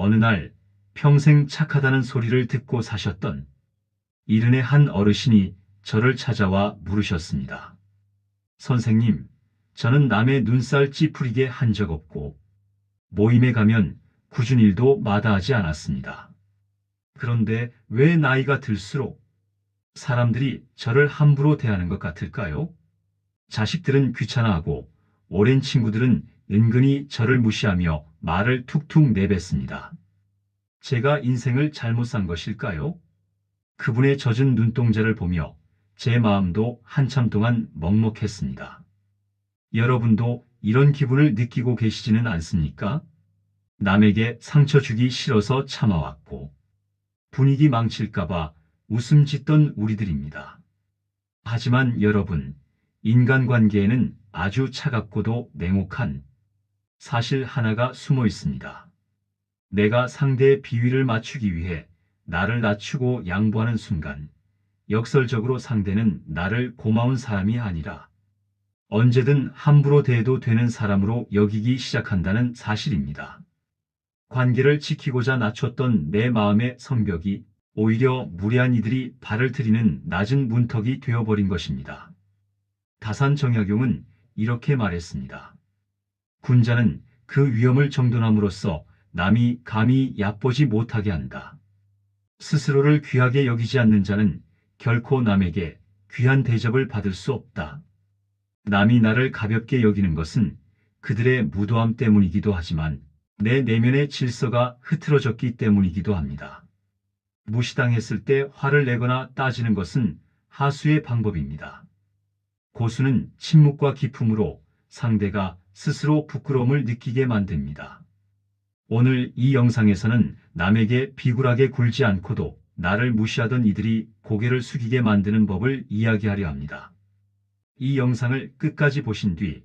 어느 날 평생 착하다는 소리를 듣고 사셨던 이른의 한 어르신이 저를 찾아와 물으셨습니다. 선생님, 저는 남의 눈살 찌푸리게 한 적 없고 모임에 가면 굳은 일도 마다하지 않았습니다. 그런데 왜 나이가 들수록 사람들이 저를 함부로 대하는 것 같을까요? 자식들은 귀찮아하고 오랜 친구들은 은근히 저를 무시하며 말을 툭툭 내뱉습니다. 제가 인생을 잘못 산 것일까요? 그분의 젖은 눈동자를 보며 제 마음도 한참 동안 먹먹했습니다. 여러분도 이런 기분을 느끼고 계시지는 않습니까? 남에게 상처 주기 싫어서 참아왔고 분위기 망칠까봐 웃음 짓던 우리들입니다. 하지만 여러분, 인간관계에는 아주 차갑고도 냉혹한 사실 하나가 숨어 있습니다. 내가 상대의 비위를 맞추기 위해 나를 낮추고 양보하는 순간 역설적으로 상대는 나를 고마운 사람이 아니라 언제든 함부로 대해도 되는 사람으로 여기기 시작한다는 사실입니다. 관계를 지키고자 낮췄던 내 마음의 성벽이 오히려 무례한 이들이 발을 들이는 낮은 문턱이 되어버린 것입니다. 다산정약용은 이렇게 말했습니다. 군자는 그 위험을 정돈함으로써 남이 감히 얕보지 못하게 한다. 스스로를 귀하게 여기지 않는 자는 결코 남에게 귀한 대접을 받을 수 없다. 남이 나를 가볍게 여기는 것은 그들의 무도함 때문이기도 하지만 내 내면의 질서가 흐트러졌기 때문이기도 합니다. 무시당했을 때 화를 내거나 따지는 것은 하수의 방법입니다. 고수는 침묵과 기품으로 상대가 스스로 부끄러움을 느끼게 만듭니다. 오늘 이 영상에서는 남에게 비굴하게 굴지 않고도 나를 무시하던 이들이 고개를 숙이게 만드는 법을 이야기하려 합니다. 이 영상을 끝까지 보신 뒤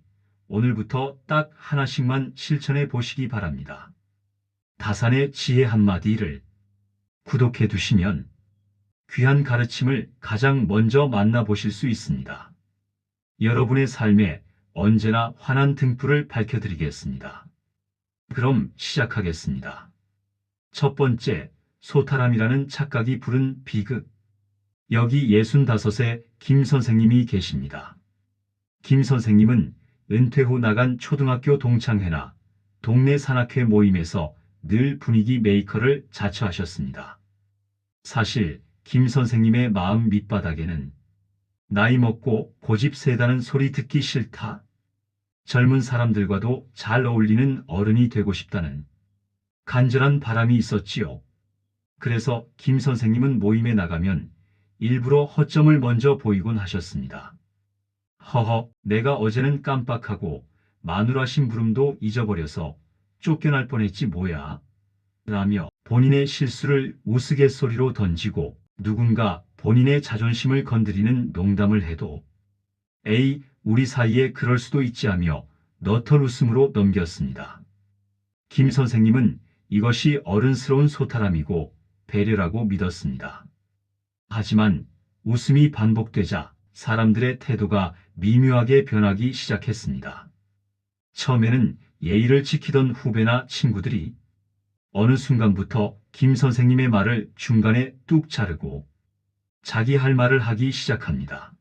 오늘부터 딱 하나씩만 실천해 보시기 바랍니다. 다산의 지혜 한마디를 구독해 두시면 귀한 가르침을 가장 먼저 만나보실 수 있습니다. 여러분의 삶에 언제나 환한 등불을 밝혀드리겠습니다. 그럼 시작하겠습니다. 첫 번째, 소탈함이라는 착각이 부른 비극. 여기 65의 김 선생님이 계십니다. 김 선생님은 은퇴 후 나간 초등학교 동창회나 동네 산악회 모임에서 늘 분위기 메이커를 자처하셨습니다. 사실 김 선생님의 마음 밑바닥에는 나이 먹고 고집 세다는 소리 듣기 싫다. 젊은 사람들과도 잘 어울리는 어른이 되고 싶다는 간절한 바람이 있었지요. 그래서 김 선생님은 모임에 나가면 일부러 허점을 먼저 보이곤 하셨습니다. 허허, 내가 어제는 깜빡하고 마누라 심부름도 잊어버려서 쫓겨날 뻔했지 뭐야. 라며 본인의 실수를 우스갯소리로 던지고 누군가 본인의 자존심을 건드리는 농담을 해도 에이, 우리 사이에 그럴 수도 있지 하며 너털 웃음으로 넘겼습니다. 김 선생님은 이것이 어른스러운 소탈함이고 배려라고 믿었습니다. 하지만 웃음이 반복되자 사람들의 태도가 미묘하게 변하기 시작했습니다. 처음에는 예의를 지키던 후배나 친구들이 어느 순간부터 김 선생님의 말을 중간에 뚝 자르고 자기 할 말을 하기 시작합니다.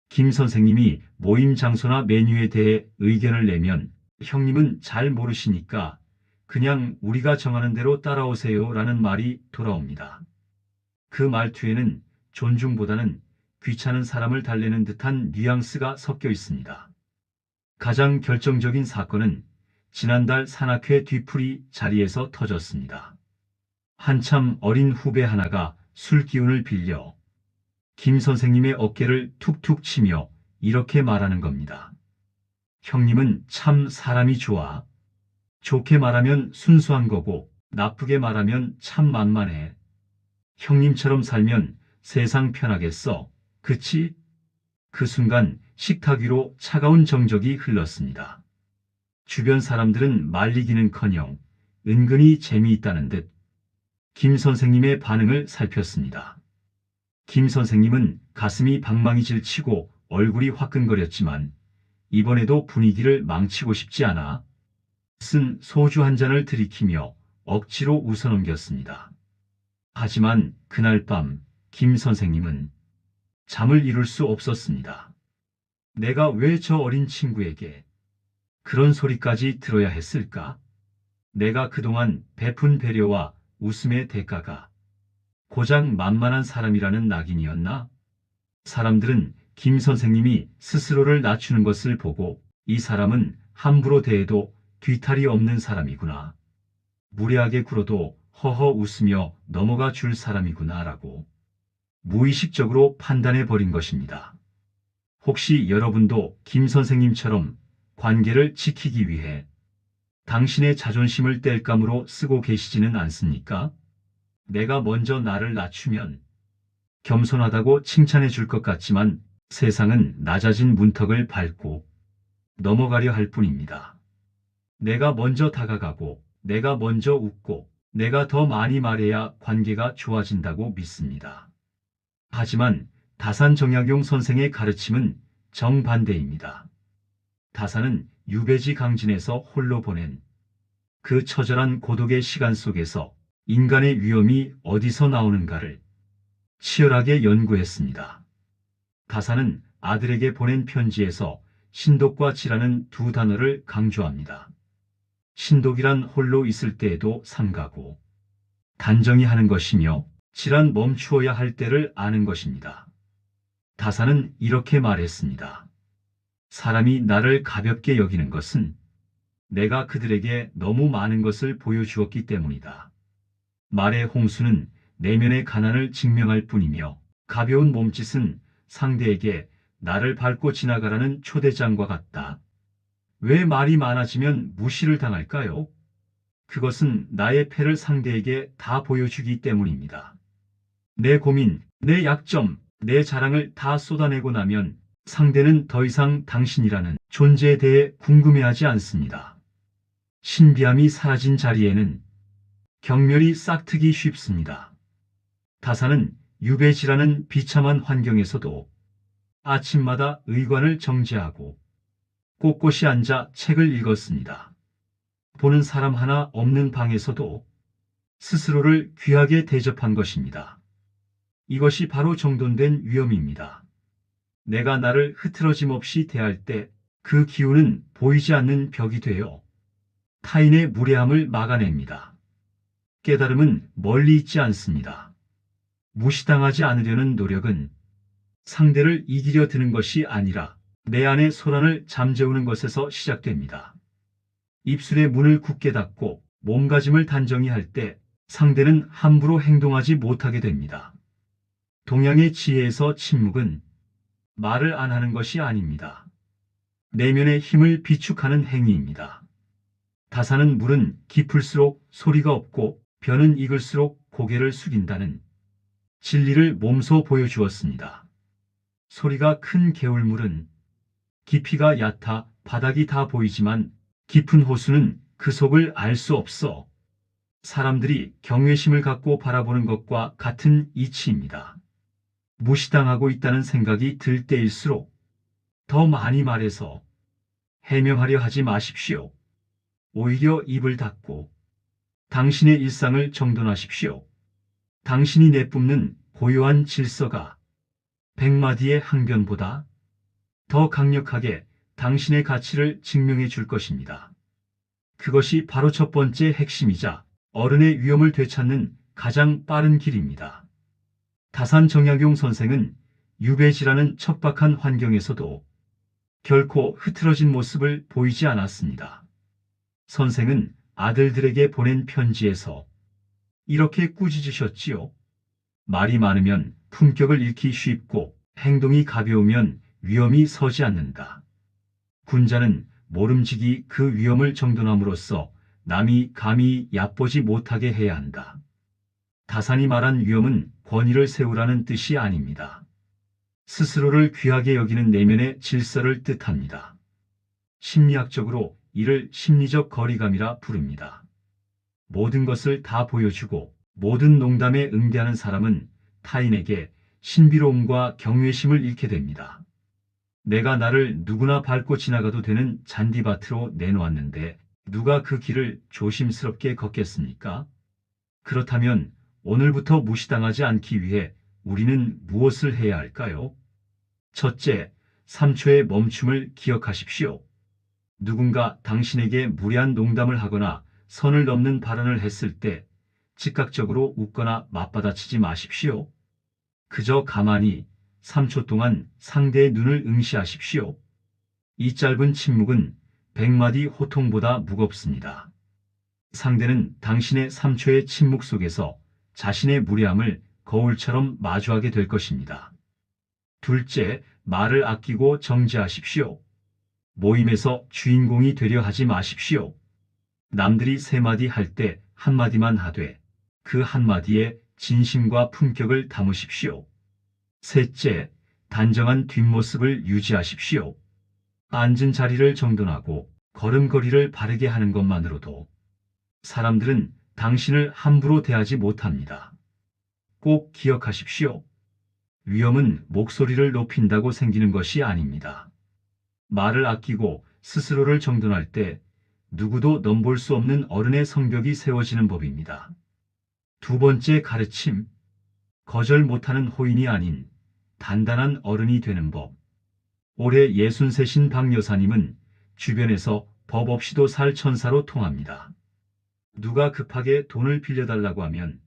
김 선생님이 모임 장소나 메뉴에 대해 의견을 내면 형님은 잘 모르시니까 그냥 우리가 정하는 대로 따라오세요 라는 말이 돌아옵니다. 그 말투에는 존중보다는 귀찮은 사람을 달래는 듯한 뉘앙스가 섞여 있습니다. 가장 결정적인 사건은 지난달 산악회 뒤풀이 자리에서 터졌습니다. 한참 어린 후배 하나가 술 기운을 빌려 김 선생님의 어깨를 툭툭 치며 이렇게 말하는 겁니다. 형님은 참 사람이 좋아. 좋게 말하면 순수한 거고 나쁘게 말하면 참 만만해. 형님처럼 살면 세상 편하겠어. 그치? 그 순간 식탁 위로 차가운 정적이 흘렀습니다. 주변 사람들은 말리기는커녕 은근히 재미있다는 듯 김 선생님의 반응을 살폈습니다. 김 선생님은 가슴이 방망이질 치고 얼굴이 화끈거렸지만 이번에도 분위기를 망치고 싶지 않아 쓴 소주 한 잔을 들이키며 억지로 웃어넘겼습니다. 하지만 그날 밤 김 선생님은 잠을 이룰 수 없었습니다. 내가 왜 저 어린 친구에게 그런 소리까지 들어야 했을까? 내가 그동안 베푼 배려와 웃음의 대가가 고작 만만한 사람이라는 낙인이었나? 사람들은 김 선생님이 스스로를 낮추는 것을 보고 이 사람은 함부로 대해도 뒤탈이 없는 사람이구나. 무례하게 굴어도 허허 웃으며 넘어가 줄 사람이구나라고 무의식적으로 판단해 버린 것입니다. 혹시 여러분도 김 선생님처럼 관계를 지키기 위해 당신의 자존심을 땔감으로 쓰고 계시지는 않습니까? 내가 먼저 나를 낮추면 겸손하다고 칭찬해 줄 것 같지만 세상은 낮아진 문턱을 밟고 넘어가려 할 뿐입니다. 내가 먼저 다가가고 내가 먼저 웃고 내가 더 많이 말해야 관계가 좋아진다고 믿습니다. 하지만 다산 정약용 선생의 가르침은 정반대입니다. 다산은 유배지 강진에서 홀로 보낸 그 처절한 고독의 시간 속에서 인간의 위험이 어디서 나오는가를 치열하게 연구했습니다. 다산은 아들에게 보낸 편지에서 신독과 지라는 두 단어를 강조합니다. 신독이란 홀로 있을 때에도 삼가고 단정히 하는 것이며 지란 멈추어야 할 때를 아는 것입니다. 다산은 이렇게 말했습니다. 사람이 나를 가볍게 여기는 것은 내가 그들에게 너무 많은 것을 보여주었기 때문이다. 말의 홍수는 내면의 가난을 증명할 뿐이며 가벼운 몸짓은 상대에게 나를 밟고 지나가라는 초대장과 같다. 왜 말이 많아지면 무시를 당할까요? 그것은 나의 패를 상대에게 다 보여주기 때문입니다. 내 고민, 내 약점, 내 자랑을 다 쏟아내고 나면 상대는 더 이상 당신이라는 존재에 대해 궁금해하지 않습니다. 신비함이 사라진 자리에는 경멸이 싹트기 쉽습니다. 다산은 유배지라는 비참한 환경에서도 아침마다 의관을 정제하고 꼿꼿이 앉아 책을 읽었습니다. 보는 사람 하나 없는 방에서도 스스로를 귀하게 대접한 것입니다. 이것이 바로 정돈된 위엄입니다. 내가 나를 흐트러짐 없이 대할 때 그 기운은 보이지 않는 벽이 되어 타인의 무례함을 막아냅니다. 깨달음은 멀리 있지 않습니다. 무시당하지 않으려는 노력은 상대를 이기려 드는 것이 아니라 내 안의 소란을 잠재우는 것에서 시작됩니다. 입술의 문을 굳게 닫고 몸가짐을 단정히 할 때 상대는 함부로 행동하지 못하게 됩니다. 동양의 지혜에서 침묵은 말을 안 하는 것이 아닙니다. 내면의 힘을 비축하는 행위입니다. 다산은 물은 깊을수록 소리가 없고 벼는 익을수록 고개를 숙인다는 진리를 몸소 보여주었습니다. 소리가 큰 개울물은 깊이가 얕아 바닥이 다 보이지만 깊은 호수는 그 속을 알 수 없어 사람들이 경외심을 갖고 바라보는 것과 같은 이치입니다. 무시당하고 있다는 생각이 들 때일수록 더 많이 말해서 해명하려 하지 마십시오. 오히려 입을 닫고 당신의 일상을 정돈하십시오. 당신이 내뿜는 고요한 질서가 100마디의 항변보다 더 강력하게 당신의 가치를 증명해 줄 것입니다. 그것이 바로 첫 번째 핵심이자 어른의 위엄을 되찾는 가장 빠른 길입니다. 다산 정약용 선생은 유배지라는 척박한 환경에서도 결코 흐트러진 모습을 보이지 않았습니다. 선생은 아들들에게 보낸 편지에서 이렇게 꾸짖으셨지요. 말이 많으면 품격을 잃기 쉽고 행동이 가벼우면 위엄이 서지 않는다. 군자는 모름지기 그 위엄을 정돈함으로써 남이 감히 얕보지 못하게 해야 한다. 다산이 말한 위엄은 권위를 세우라는 뜻이 아닙니다. 스스로를 귀하게 여기는 내면의 질서를 뜻합니다. 심리학적으로 이를 심리적 거리감이라 부릅니다. 모든 것을 다 보여주고 모든 농담에 응대하는 사람은 타인에게 신비로움과 경외심을 잃게 됩니다. 내가 나를 누구나 밟고 지나가도 되는 잔디밭으로 내놓았는데 누가 그 길을 조심스럽게 걷겠습니까? 그렇다면 오늘부터 무시당하지 않기 위해 우리는 무엇을 해야 할까요? 첫째, 3초의 멈춤을 기억하십시오. 누군가 당신에게 무례한 농담을 하거나 선을 넘는 발언을 했을 때 즉각적으로 웃거나 맞받아치지 마십시오. 그저 가만히 3초 동안 상대의 눈을 응시하십시오. 이 짧은 침묵은 100마디 호통보다 무겁습니다. 상대는 당신의 3초의 침묵 속에서 자신의 무례함을 거울처럼 마주하게 될 것입니다. 둘째, 말을 아끼고 정제하십시오. 모임에서 주인공이 되려 하지 마십시오. 남들이 3마디 할 때 한마디만 하되 그 한마디에 진심과 품격을 담으십시오. 셋째, 단정한 뒷모습을 유지하십시오. 앉은 자리를 정돈하고 걸음걸이를 바르게 하는 것만으로도 사람들은 당신을 함부로 대하지 못합니다. 꼭 기억하십시오. 위험은 목소리를 높인다고 생기는 것이 아닙니다. 말을 아끼고 스스로를 정돈할 때 누구도 넘볼 수 없는 어른의 성벽이 세워지는 법입니다. 두 번째 가르침, 거절 못하는 호인이 아닌 단단한 어른이 되는 법. 올해 63신 박 여사님은 주변에서 법 없이도 살 천사로 통합니다. 누가 급하게 돈을 빌려달라고 하면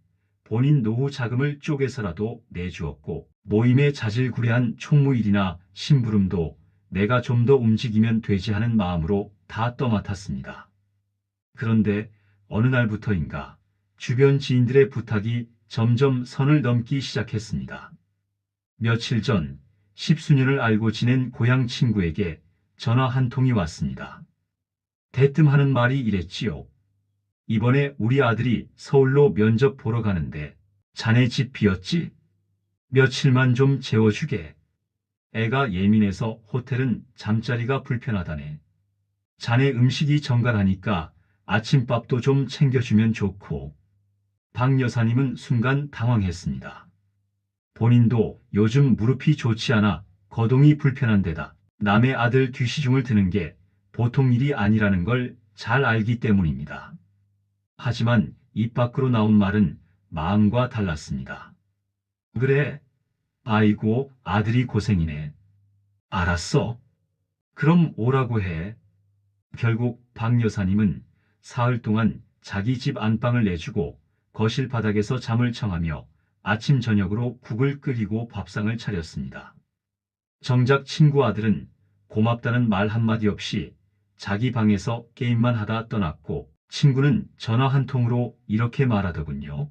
본인 노후 자금을 쪼개서라도 내주었고, 모임에 자질구레한 총무일이나 심부름도 내가 좀 더 움직이면 되지 하는 마음으로 다 떠맡았습니다. 그런데 어느 날부터인가 주변 지인들의 부탁이 점점 선을 넘기 시작했습니다. 며칠 전 10수년을 알고 지낸 고향 친구에게 전화 한 통이 왔습니다. 대뜸 하는 말이 이랬지요. 이번에 우리 아들이 서울로 면접 보러 가는데 자네 집 비었지? 며칠만 좀 재워주게. 애가 예민해서 호텔은 잠자리가 불편하다네. 자네 음식이 정갈하니까 아침밥도 좀 챙겨주면 좋고. 박 여사님은 순간 당황했습니다. 본인도 요즘 무릎이 좋지 않아 거동이 불편한 데다 남의 아들 뒤시중을 드는 게 보통 일이 아니라는 걸 잘 알기 때문입니다. 하지만 입 밖으로 나온 말은 마음과 달랐습니다. 그래? 아이고, 아들이 고생이네. 알았어. 그럼 오라고 해. 결국 박 여사님은 사흘 동안 자기 집 안방을 내주고 거실 바닥에서 잠을 청하며 아침 저녁으로 국을 끓이고 밥상을 차렸습니다. 정작 친구 아들은 고맙다는 말 한마디 없이 자기 방에서 게임만 하다 떠났고, 친구는 전화 한 통으로 이렇게 말하더군요.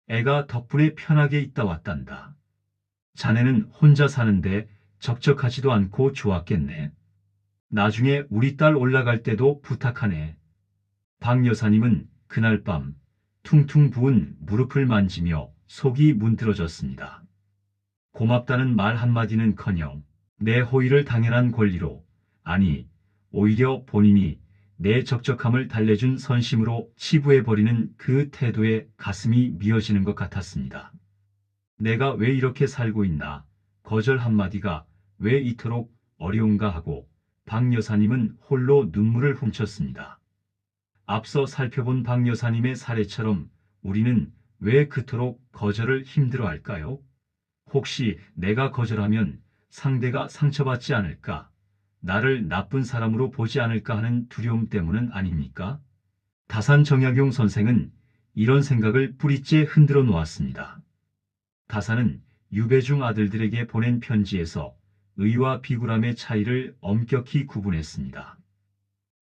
애가 덕분에 편하게 있다 왔단다. 자네는 혼자 사는데 적적하지도 않고 좋았겠네. 나중에 우리 딸 올라갈 때도 부탁하네. 박 여사님은 그날 밤 퉁퉁 부은 무릎을 만지며 속이 문드러졌습니다. 고맙다는 말 한마디는커녕 내 호의를 당연한 권리로, 아니 오히려 본인이 내 적적함을 달래준 선심으로 치부해버리는 그 태도에 가슴이 미어지는 것 같았습니다. 내가 왜 이렇게 살고 있나, 거절 한마디가 왜 이토록 어려운가 하고 박 여사님은 홀로 눈물을 훔쳤습니다. 앞서 살펴본 박 여사님의 사례처럼 우리는 왜 그토록 거절을 힘들어할까요? 혹시 내가 거절하면 상대가 상처받지 않을까, 나를 나쁜 사람으로 보지 않을까 하는 두려움 때문은 아닙니까? 다산 정약용 선생은 이런 생각을 뿌리째 흔들어 놓았습니다. 다산은 유배중 아들들에게 보낸 편지에서 의와 비굴함의 차이를 엄격히 구분했습니다.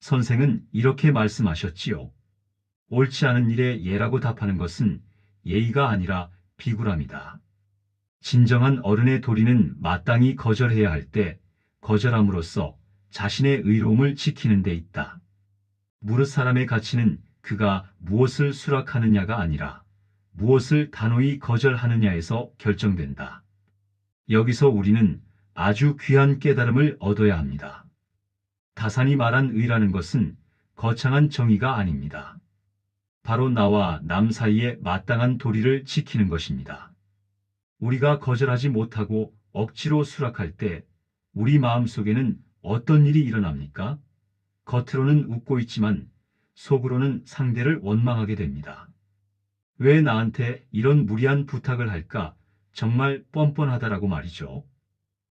선생은 이렇게 말씀하셨지요. 옳지 않은 일에 예라고 답하는 것은 예의가 아니라 비굴함이다. 진정한 어른의 도리는 마땅히 거절해야 할 때 거절함으로써 자신의 의로움을 지키는 데 있다. 무릇 사람의 가치는 그가 무엇을 수락하느냐가 아니라 무엇을 단호히 거절하느냐에서 결정된다. 여기서 우리는 아주 귀한 깨달음을 얻어야 합니다. 다산이 말한 의라는 것은 거창한 정의가 아닙니다. 바로 나와 남 사이의 마땅한 도리를 지키는 것입니다. 우리가 거절하지 못하고 억지로 수락할 때 우리 마음속에는 어떤 일이 일어납니까? 겉으로는 웃고 있지만 속으로는 상대를 원망하게 됩니다. 왜 나한테 이런 무리한 부탁을 할까? 정말 뻔뻔하다라고 말이죠.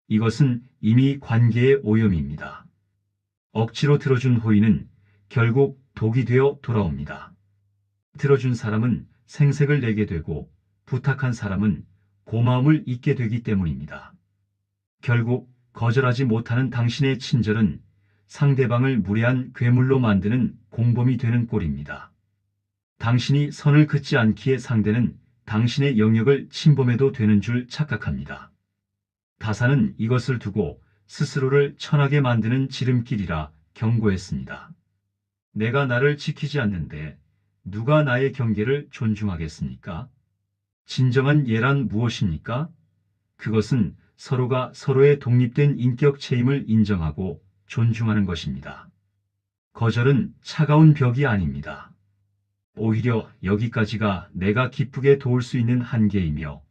이것은 이미 관계의 오염입니다. 억지로 들어준 호의는 결국 독이 되어 돌아옵니다. 들어준 사람은 생색을 내게 되고 부탁한 사람은 고마움을 잊게 되기 때문입니다. 결국 거절하지 못하는 당신의 친절은 상대방을 무례한 괴물로 만드는 공범이 되는 꼴입니다. 당신이 선을 긋지 않기에 상대는 당신의 영역을 침범해도 되는 줄 착각합니다. 다사는 이것을 두고 스스로를 천하게 만드는 지름길이라 경고했습니다. 내가 나를 지키지 않는데 누가 나의 경계를 존중하겠습니까? 진정한 예란 무엇입니까? 그것은 서로가 서로의 독립된 인격 체임을 인정하고 존중하는 것입니다. 거절은 차가운 벽이 아닙니다. 오히려 여기까지가 내가 기쁘게 도울 수 있는 한계이며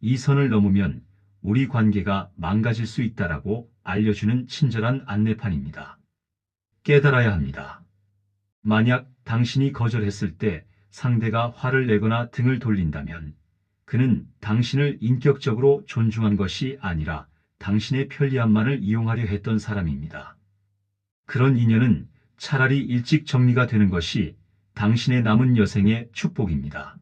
이 선을 넘으면 우리 관계가 망가질 수 있다라고 알려주는 친절한 안내판입니다. 깨달아야 합니다. 만약 당신이 거절했을 때 상대가 화를 내거나 등을 돌린다면 그는 당신을 인격적으로 존중한 것이 아니라 당신의 편리함만을 이용하려 했던 사람입니다. 그런 인연은 차라리 일찍 정리가 되는 것이 당신의 남은 여생의 축복입니다.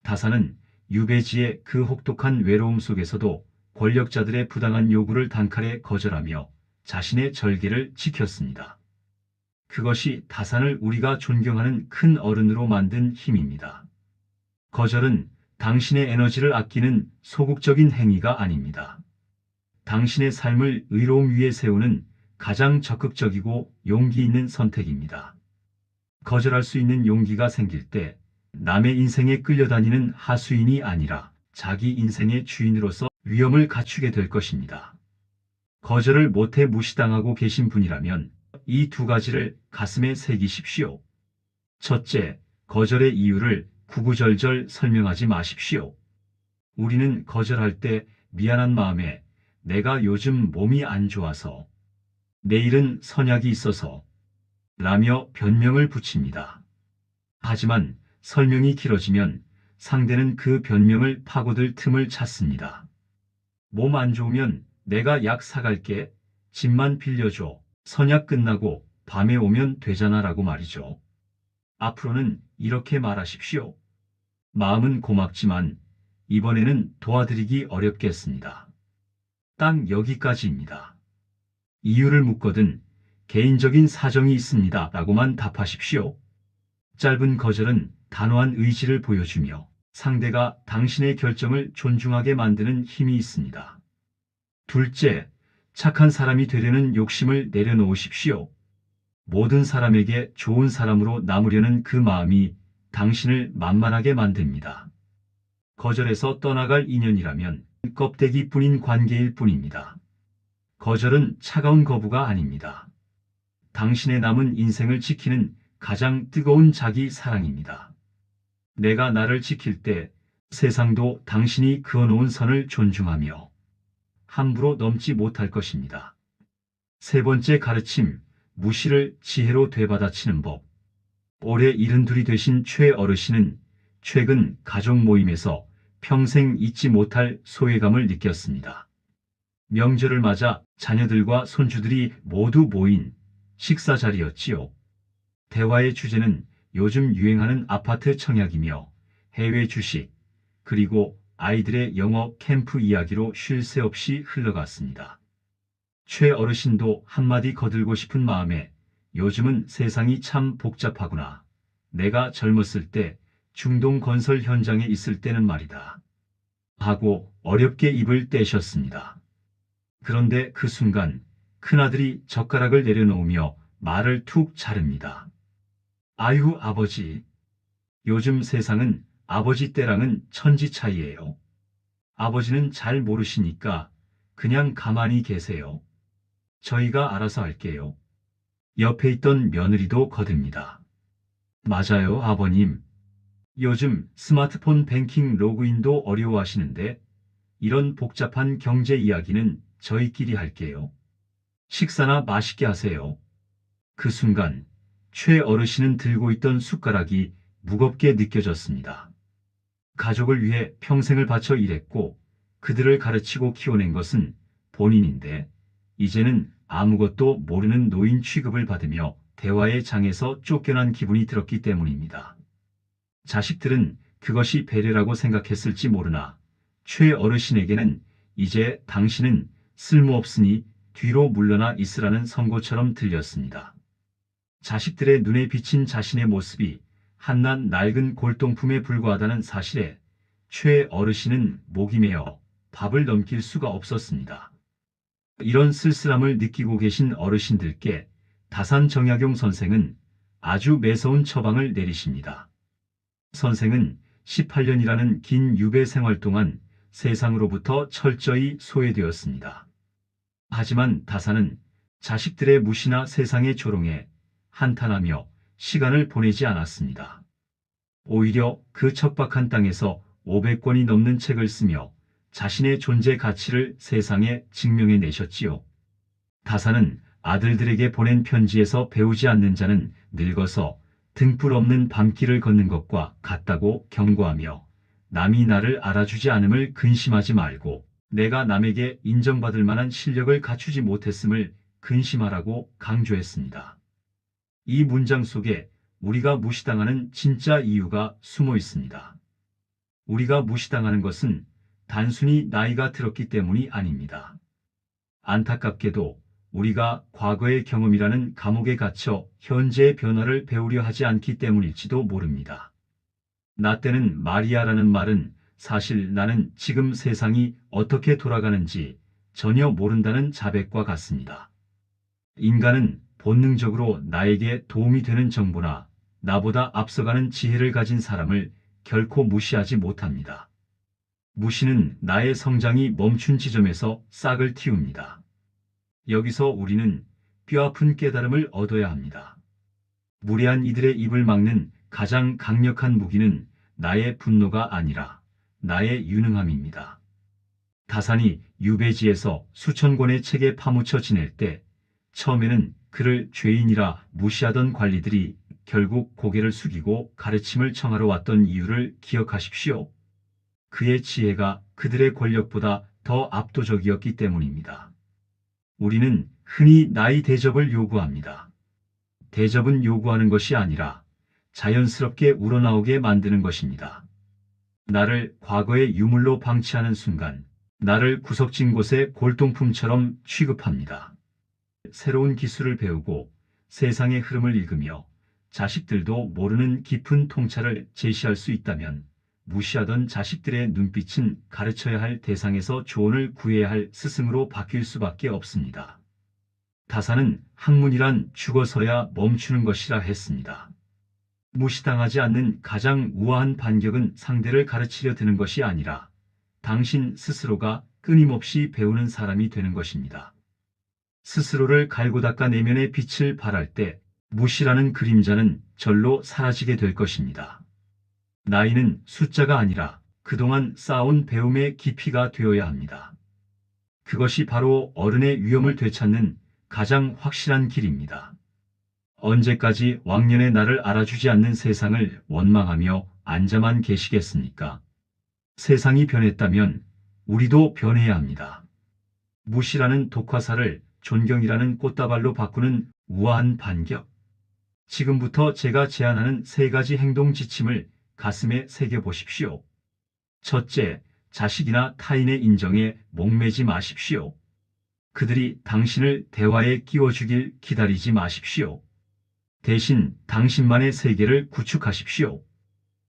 다사는 유배지의 그 혹독한 외로움 속에서도 권력자들의 부당한 요구를 단칼에 거절하며 자신의 절개를 지켰습니다. 그것이 다산을 우리가 존경하는 큰 어른으로 만든 힘입니다. 거절은 당신의 에너지를 아끼는 소극적인 행위가 아닙니다. 당신의 삶을 의로움 위에 세우는 가장 적극적이고 용기 있는 선택입니다. 거절할 수 있는 용기가 생길 때 남의 인생에 끌려다니는 하수인이 아니라 자기 인생의 주인으로서 위엄을 갖추게 될 것입니다. 거절을 못해 무시당하고 계신 분이라면 이 두 가지를 가슴에 새기십시오. 첫째, 거절의 이유를 구구절절 설명하지 마십시오. 우리는 거절할 때 미안한 마음에 내가 요즘 몸이 안 좋아서, 내일은 선약이 있어서 라며 변명을 붙입니다. 하지만 설명이 길어지면 상대는 그 변명을 파고들 틈을 찾습니다. 몸 안 좋으면 내가 약 사갈게, 집만 빌려줘, 선약 끝나고 밤에 오면 되잖아 라고 말이죠. 앞으로는 이렇게 말하십시오. 마음은 고맙지만 이번에는 도와드리기 어렵겠습니다. 딱 여기까지입니다. 이유를 묻거든 개인적인 사정이 있습니다 라고만 답하십시오. 짧은 거절은 단호한 의지를 보여주며 상대가 당신의 결정을 존중하게 만드는 힘이 있습니다. 둘째, 착한 사람이 되려는 욕심을 내려놓으십시오. 모든 사람에게 좋은 사람으로 남으려는 그 마음이 당신을 만만하게 만듭니다. 거절해서 떠나갈 인연이라면 껍데기뿐인 관계일 뿐입니다. 거절은 차가운 거부가 아닙니다. 당신의 남은 인생을 지키는 가장 뜨거운 자기 사랑입니다. 내가 나를 지킬 때 세상도 당신이 그어놓은 선을 존중하며 함부로 넘지 못할 것입니다. 세 번째 가르침, 무시를 지혜로 되받아치는 법. 올해 72이 되신 최 어르신은 최근 가족 모임에서 평생 잊지 못할 소외감을 느꼈습니다. 명절을 맞아 자녀들과 손주들이 모두 모인 식사 자리였지요. 대화의 주제는 요즘 유행하는 아파트 청약이며 해외 주식, 그리고 아이들의 영어 캠프 이야기로 쉴 새 없이 흘러갔습니다. 최 어르신도 한마디 거들고 싶은 마음에 요즘은 세상이 참 복잡하구나. 내가 젊었을 때 중동 건설 현장에 있을 때는 말이다. 하고 어렵게 입을 떼셨습니다. 그런데 그 순간 큰아들이 젓가락을 내려놓으며 말을 툭 자릅니다. 아유 아버지, 요즘 세상은 아버지 때랑은 천지 차이예요. 아버지는 잘 모르시니까 그냥 가만히 계세요. 저희가 알아서 할게요. 옆에 있던 며느리도 거듭니다. 맞아요, 아버님. 요즘 스마트폰 뱅킹 로그인도 어려워하시는데 이런 복잡한 경제 이야기는 저희끼리 할게요. 식사나 맛있게 하세요. 그 순간 최 어르신은 들고 있던 숟가락이 무겁게 느껴졌습니다. 가족을 위해 평생을 바쳐 일했고 그들을 가르치고 키워낸 것은 본인인데 이제는 아무것도 모르는 노인 취급을 받으며 대화의 장에서 쫓겨난 기분이 들었기 때문입니다. 자식들은 그것이 배려라고 생각했을지 모르나 최 어르신에게는 이제 당신은 쓸모없으니 뒤로 물러나 있으라는 선고처럼 들렸습니다. 자식들의 눈에 비친 자신의 모습이 한낱 낡은 골동품에 불과하다는 사실에 최 어르신은 목이 메어 밥을 넘길 수가 없었습니다. 이런 쓸쓸함을 느끼고 계신 어르신들께 다산 정약용 선생은 아주 매서운 처방을 내리십니다. 선생은 18년이라는 긴 유배 생활 동안 세상으로부터 철저히 소외되었습니다. 하지만 다산은 자식들의 무시나 세상의 조롱에 한탄하며 시간을 보내지 않았습니다. 오히려 그 척박한 땅에서 500권이 넘는 책을 쓰며 자신의 존재 가치를 세상에 증명해 내셨지요. 다산은 아들들에게 보낸 편지에서 배우지 않는 자는 늙어서 등불 없는 밤길을 걷는 것과 같다고 경고하며 남이 나를 알아주지 않음을 근심하지 말고 내가 남에게 인정받을 만한 실력을 갖추지 못했음을 근심하라고 강조했습니다. 이 문장 속에 우리가 무시당하는 진짜 이유가 숨어 있습니다. 우리가 무시당하는 것은 단순히 나이가 들었기 때문이 아닙니다. 안타깝게도 우리가 과거의 경험이라는 감옥에 갇혀 현재의 변화를 배우려 하지 않기 때문일지도 모릅니다. 나 때는 마리아라는 말은 사실 나는 지금 세상이 어떻게 돌아가는지 전혀 모른다는 자백과 같습니다. 인간은 본능적으로 나에게 도움이 되는 정보나 나보다 앞서가는 지혜를 가진 사람을 결코 무시하지 못합니다. 무시는 나의 성장이 멈춘 지점에서 싹을 틔웁니다. 여기서 우리는 뼈아픈 깨달음을 얻어야 합니다. 무례한 이들의 입을 막는 가장 강력한 무기는 나의 분노가 아니라 나의 유능함입니다. 다산이 유배지에서 수천 권의 책에 파묻혀 지낼 때 처음에는 그를 죄인이라 무시하던 관리들이 결국 고개를 숙이고 가르침을 청하러 왔던 이유를 기억하십시오. 그의 지혜가 그들의 권력보다 더 압도적이었기 때문입니다. 우리는 흔히 나이 대접을 요구합니다. 대접은 요구하는 것이 아니라 자연스럽게 우러나오게 만드는 것입니다. 나를 과거의 유물로 방치하는 순간 나를 구석진 곳의 골동품처럼 취급합니다. 새로운 기술을 배우고 세상의 흐름을 읽으며 자식들도 모르는 깊은 통찰을 제시할 수 있다면 무시하던 자식들의 눈빛은 가르쳐야 할 대상에서 조언을 구해야 할 스승으로 바뀔 수밖에 없습니다. 다산은 학문이란 죽어서야 멈추는 것이라 했습니다. 무시당하지 않는 가장 우아한 반격은 상대를 가르치려 드는 것이 아니라 당신 스스로가 끊임없이 배우는 사람이 되는 것입니다. 스스로를 갈고 닦아 내면의 빛을 발할 때 무시라는 그림자는 절로 사라지게 될 것입니다. 나이는 숫자가 아니라 그동안 쌓아온 배움의 깊이가 되어야 합니다. 그것이 바로 어른의 위엄을 되찾는 가장 확실한 길입니다. 언제까지 왕년의 나를 알아주지 않는 세상을 원망하며 앉아만 계시겠습니까? 세상이 변했다면 우리도 변해야 합니다. 무시라는 독화살을 존경이라는 꽃다발로 바꾸는 우아한 반격. 지금부터 제가 제안하는 3가지 행동 지침을 가슴에 새겨보십시오. 첫째, 자식이나 타인의 인정에 목매지 마십시오. 그들이 당신을 대화에 끼워주길 기다리지 마십시오. 대신 당신만의 세계를 구축하십시오.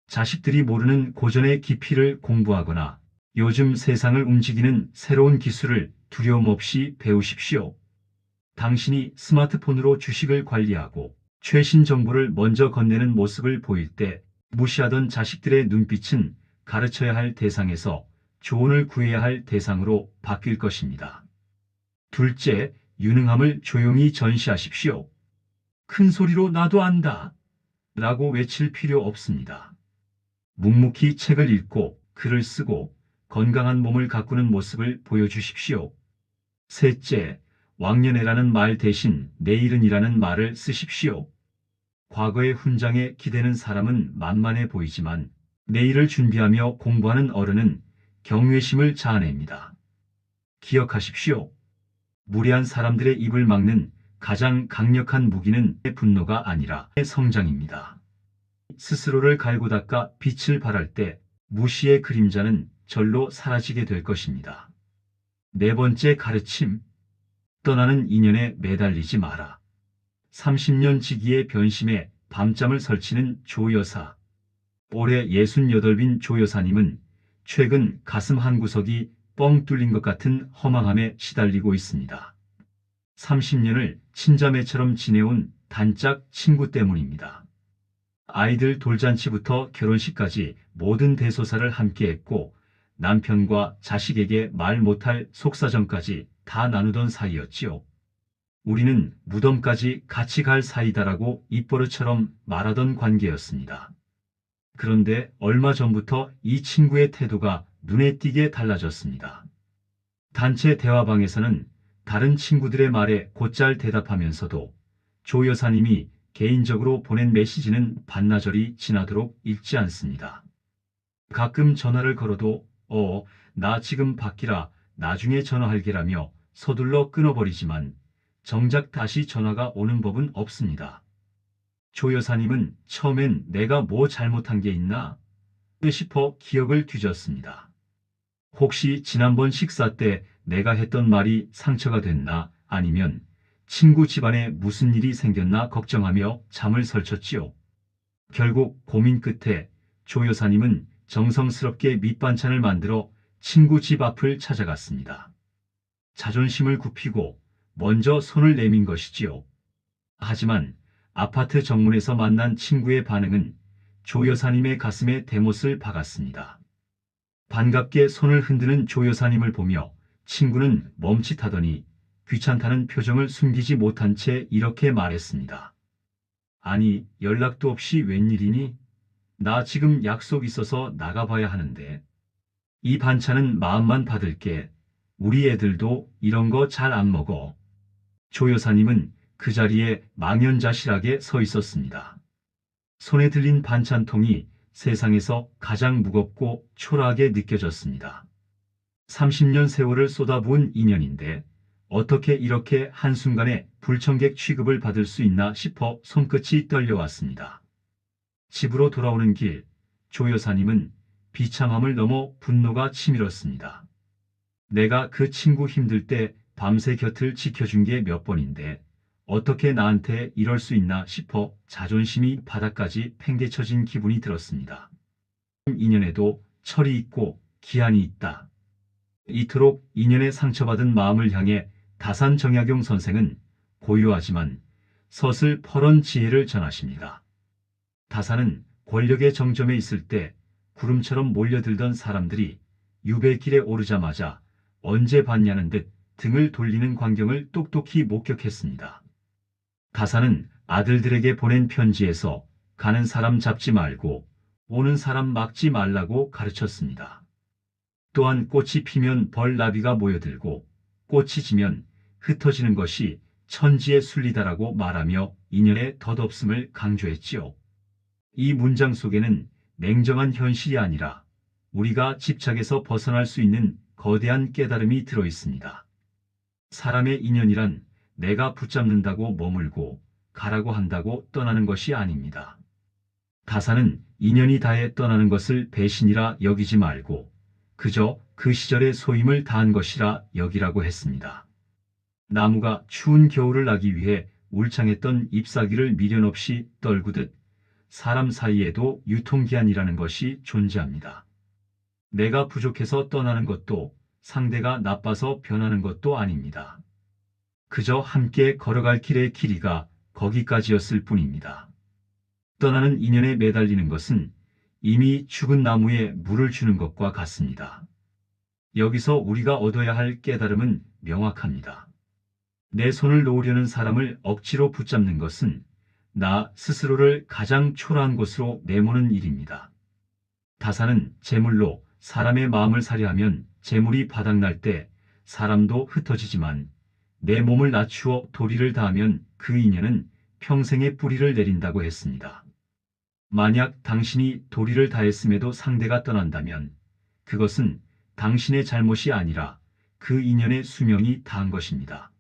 자식들이 모르는 고전의 깊이를 공부하거나 요즘 세상을 움직이는 새로운 기술을 두려움 없이 배우십시오. 당신이 스마트폰으로 주식을 관리하고 최신 정보를 먼저 건네는 모습을 보일 때 무시하던 자식들의 눈빛은 가르쳐야 할 대상에서 조언을 구해야 할 대상으로 바뀔 것입니다. 둘째, 유능함을 조용히 전시하십시오. 큰 소리로 나도 안다 라고 외칠 필요 없습니다. 묵묵히 책을 읽고 글을 쓰고 건강한 몸을 가꾸는 모습을 보여주십시오. 셋째, 왕년에라는 말 대신 내일은이라는 말을 쓰십시오. 과거의 훈장에 기대는 사람은 만만해 보이지만 내일을 준비하며 공부하는 어른은 경외심을 자아냅니다. 기억하십시오. 무례한 사람들의 입을 막는 가장 강력한 무기는 분노가 아니라 성장입니다. 스스로를 갈고 닦아 빛을 발할 때 무시의 그림자는 절로 사라지게 될 것입니다. 네 번째 가르침. 떠나는 인연에 매달리지 마라. 30년 지기의 변심에 밤잠을 설치는 조 여사. 올해 68인 조 여사님은 최근 가슴 한구석이 뻥 뚫린 것 같은 허망함에 시달리고 있습니다. 30년을 친자매처럼 지내온 단짝 친구 때문입니다. 아이들 돌잔치부터 결혼식까지 모든 대소사를 함께했고 남편과 자식에게 말 못할 속사정까지 다 나누던 사이였지요. 우리는 무덤까지 같이 갈 사이다라고 입버릇처럼 말하던 관계였습니다. 그런데 얼마 전부터 이 친구의 태도가 눈에 띄게 달라졌습니다. 단체 대화방에서는 다른 친구들의 말에 곧잘 대답하면서도 조 여사님이 개인적으로 보낸 메시지는 반나절이 지나도록 읽지 않습니다. 가끔 전화를 걸어도 나 지금 밖이라 나중에 전화할게라며 서둘러 끊어버리지만 정작 다시 전화가 오는 법은 없습니다. 조 여사님은 처음엔 내가 뭐 잘못한 게 있나 싶어 기억을 뒤졌습니다. 혹시 지난번 식사 때 내가 했던 말이 상처가 됐나 아니면 친구 집안에 무슨 일이 생겼나 걱정하며 잠을 설쳤지요. 결국 고민 끝에 조 여사님은 정성스럽게 밑반찬을 만들어 친구 집 앞을 찾아갔습니다. 자존심을 굽히고 먼저 손을 내민 것이지요. 하지만 아파트 정문에서 만난 친구의 반응은 조 여사님의 가슴에 대못을 박았습니다. 반갑게 손을 흔드는 조 여사님을 보며 친구는 멈칫하더니 귀찮다는 표정을 숨기지 못한 채 이렇게 말했습니다. 아니, 연락도 없이 웬일이니? 나 지금 약속 있어서 나가봐야 하는데. 이 반찬은 마음만 받을게. 우리 애들도 이런 거 잘 안 먹어. 조 여사님은 그 자리에 망연자실하게 서 있었습니다. 손에 들린 반찬통이 세상에서 가장 무겁고 초라하게 느껴졌습니다. 30년 세월을 쏟아부은 인연인데 어떻게 이렇게 한순간에 불청객 취급을 받을 수 있나 싶어 손끝이 떨려왔습니다. 집으로 돌아오는 길, 조 여사님은 비참함을 넘어 분노가 치밀었습니다. 내가 그 친구 힘들 때 밤새 곁을 지켜준 게 몇 번인데 어떻게 나한테 이럴 수 있나 싶어 자존심이 바닥까지 팽개쳐진 기분이 들었습니다. 인연에도 철이 있고 기한이 있다. 이토록 인연에 상처받은 마음을 향해 다산 정약용 선생은 고요하지만 서슬퍼런 지혜를 전하십니다. 다산은 권력의 정점에 있을 때 구름처럼 몰려들던 사람들이 유배길에 오르자마자 언제 봤냐는 듯 등을 돌리는 광경을 똑똑히 목격했습니다. 다산은 아들들에게 보낸 편지에서 가는 사람 잡지 말고 오는 사람 막지 말라고 가르쳤습니다. 또한 꽃이 피면 벌나비가 모여들고 꽃이 지면 흩어지는 것이 천지의 순리다라고 말하며 인연의 덧없음을 강조했지요. 이 문장 속에는 냉정한 현실이 아니라 우리가 집착에서 벗어날 수 있는 거대한 깨달음이 들어 있습니다. 사람의 인연이란 내가 붙잡는다고 머물고 가라고 한다고 떠나는 것이 아닙니다. 다산은 인연이 다해 떠나는 것을 배신이라 여기지 말고 그저 그 시절의 소임을 다한 것이라 여기라고 했습니다. 나무가 추운 겨울을 나기 위해 울창했던 잎사귀를 미련 없이 떨구듯 사람 사이에도 유통기한이라는 것이 존재합니다. 내가 부족해서 떠나는 것도 상대가 나빠서 변하는 것도 아닙니다. 그저 함께 걸어갈 길의 길이가 거기까지였을 뿐입니다. 떠나는 인연에 매달리는 것은 이미 죽은 나무에 물을 주는 것과 같습니다. 여기서 우리가 얻어야 할 깨달음은 명확합니다. 내 손을 놓으려는 사람을 억지로 붙잡는 것은 나 스스로를 가장 초라한 곳으로 내모는 일입니다. 다산은 재물로 사람의 마음을 사려 하면 재물이 바닥날 때 사람도 흩어지지만 내 몸을 낮추어 도리를 다하면 그 인연은 평생의 뿌리를 내린다고 했습니다. 만약 당신이 도리를 다했음에도 상대가 떠난다면 그것은 당신의 잘못이 아니라 그 인연의 수명이 다한 것입니다.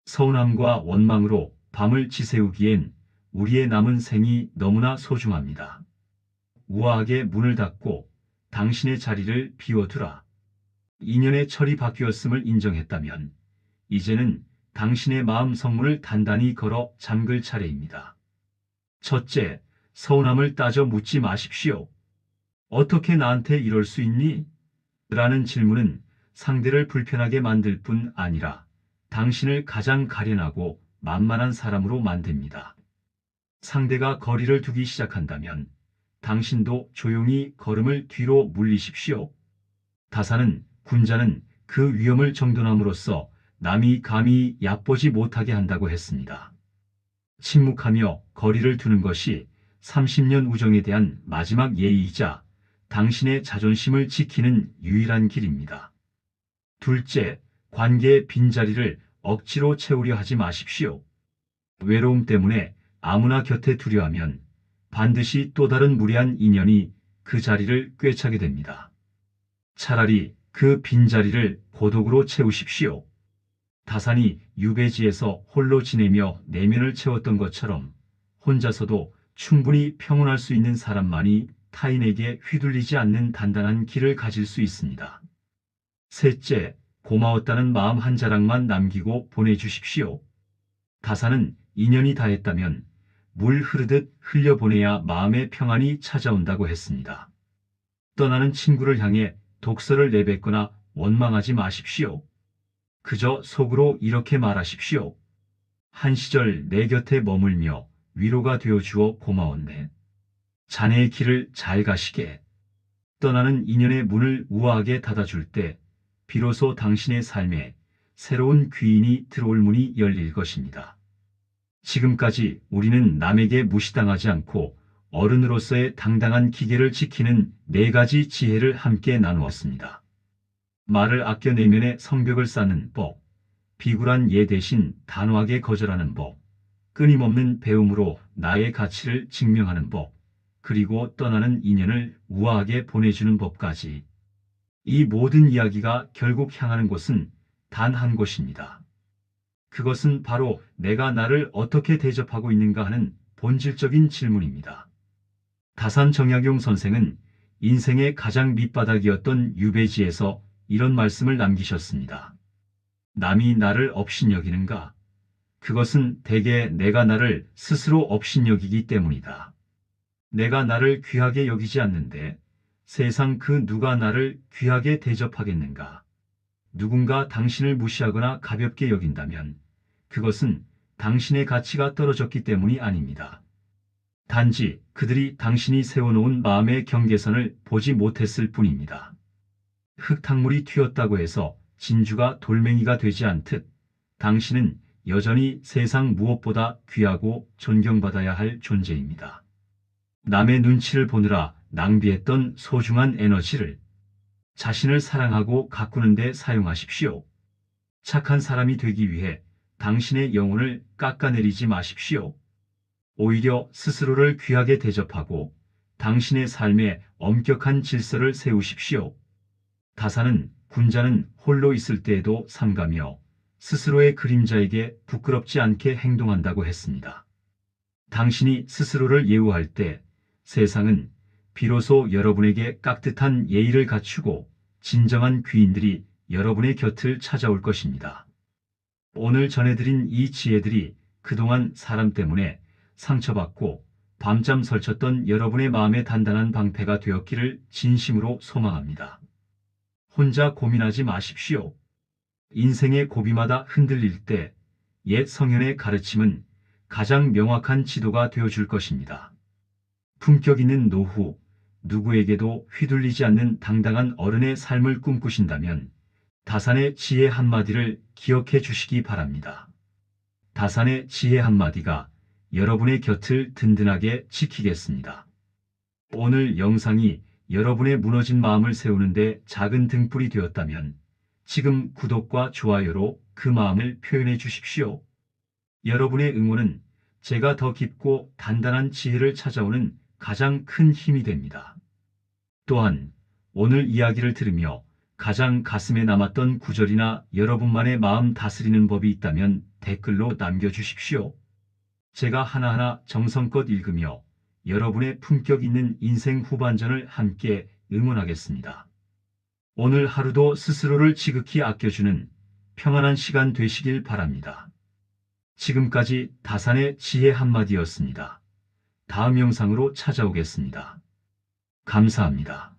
서운함과 원망으로 밤을 지새우기엔 우리의 남은 생이 너무나 소중합니다. 우아하게 문을 닫고 당신의 자리를 비워두라. 인연의 철이 바뀌었음을 인정했다면 이제는 당신의 마음 성문을 단단히 걸어 잠글 차례입니다. 첫째, 서운함을 따져 묻지 마십시오. 어떻게 나한테 이럴 수 있니? 라는 질문은 상대를 불편하게 만들 뿐 아니라 당신을 가장 가련하고 만만한 사람으로 만듭니다. 상대가 거리를 두기 시작한다면 당신도 조용히 걸음을 뒤로 물리십시오. 다사는 군자는 그 위험을 정돈함으로써 남이 감히 얕보지 못하게 한다고 했습니다. 침묵하며 거리를 두는 것이 30년 우정에 대한 마지막 예의이자 당신의 자존심을 지키는 유일한 길입니다. 둘째, 관계의 빈자리를 억지로 채우려 하지 마십시오. 외로움 때문에 아무나 곁에 두려 하면 반드시 또 다른 무례한 인연이 그 자리를 꿰차게 됩니다. 차라리 그 빈자리를 고독으로 채우십시오. 다산이 유배지에서 홀로 지내며 내면을 채웠던 것처럼 혼자서도 충분히 평온할 수 있는 사람만이 타인에게 휘둘리지 않는 단단한 길을 가질 수 있습니다. 셋째, 고마웠다는 마음 한 자락만 남기고 보내주십시오. 다산은 인연이 다했다면 물 흐르듯 흘려보내야 마음의 평안이 찾아온다고 했습니다. 떠나는 친구를 향해 독서를 내뱉거나 원망하지 마십시오. 그저 속으로 이렇게 말하십시오. 한 시절 내 곁에 머물며 위로가 되어주어 고마웠네. 자네의 길을 잘 가시게. 떠나는 인연의 문을 우아하게 닫아줄 때 비로소 당신의 삶에 새로운 귀인이 들어올 문이 열릴 것입니다. 지금까지 우리는 남에게 무시당하지 않고 어른으로서의 당당한 기계를 지키는 4가지 지혜를 함께 나누었습니다. 말을 아껴 내면에 성벽을 쌓는 법, 비굴한 예 대신 단호하게 거절하는 법, 끊임없는 배움으로 나의 가치를 증명하는 법, 그리고 떠나는 인연을 우아하게 보내주는 법까지. 이 모든 이야기가 결국 향하는 곳은 단 한 곳입니다. 그것은 바로 내가 나를 어떻게 대접하고 있는가 하는 본질적인 질문입니다. 다산 정약용 선생은 인생의 가장 밑바닥이었던 유배지에서 이런 말씀을 남기셨습니다. 남이 나를 업신여기는가? 그것은 대개 내가 나를 스스로 업신여기기 때문이다. 내가 나를 귀하게 여기지 않는데 세상 그 누가 나를 귀하게 대접하겠는가? 누군가 당신을 무시하거나 가볍게 여긴다면 그것은 당신의 가치가 떨어졌기 때문이 아닙니다. 단지 그들이 당신이 세워놓은 마음의 경계선을 보지 못했을 뿐입니다. 흙탕물이 튀었다고 해서 진주가 돌멩이가 되지 않듯 당신은 여전히 세상 무엇보다 귀하고 존경받아야 할 존재입니다. 남의 눈치를 보느라 낭비했던 소중한 에너지를 자신을 사랑하고 가꾸는 데 사용하십시오. 착한 사람이 되기 위해 당신의 영혼을 깎아내리지 마십시오. 오히려 스스로를 귀하게 대접하고 당신의 삶에 엄격한 질서를 세우십시오. 다사는 군자는 홀로 있을 때에도 삼가며 스스로의 그림자에게 부끄럽지 않게 행동한다고 했습니다. 당신이 스스로를 예우할 때 세상은 비로소 여러분에게 깍듯한 예의를 갖추고 진정한 귀인들이 여러분의 곁을 찾아올 것입니다. 오늘 전해드린 이 지혜들이 그동안 사람 때문에 상처받고 밤잠 설쳤던 여러분의 마음에 단단한 방패가 되었기를 진심으로 소망합니다. 혼자 고민하지 마십시오. 인생의 고비마다 흔들릴 때 옛 성현의 가르침은 가장 명확한 지도가 되어줄 것입니다. 품격 있는 노후, 누구에게도 휘둘리지 않는 당당한 어른의 삶을 꿈꾸신다면 다산의 지혜 한마디를 기억해 주시기 바랍니다. 다산의 지혜 한마디가 여러분의 곁을 든든하게 지키겠습니다. 오늘 영상이 여러분의 무너진 마음을 세우는데 작은 등불이 되었다면 지금 구독과 좋아요로 그 마음을 표현해 주십시오. 여러분의 응원은 제가 더 깊고 단단한 지혜를 찾아오는 가장 큰 힘이 됩니다. 또한 오늘 이야기를 들으며 가장 가슴에 남았던 구절이나 여러분만의 마음 다스리는 법이 있다면 댓글로 남겨주십시오. 제가 하나하나 정성껏 읽으며 여러분의 품격 있는 인생 후반전을 함께 응원하겠습니다. 오늘 하루도 스스로를 지극히 아껴주는 평안한 시간 되시길 바랍니다. 지금까지 다산의 지혜 한마디였습니다. 다음 영상으로 찾아오겠습니다. 감사합니다.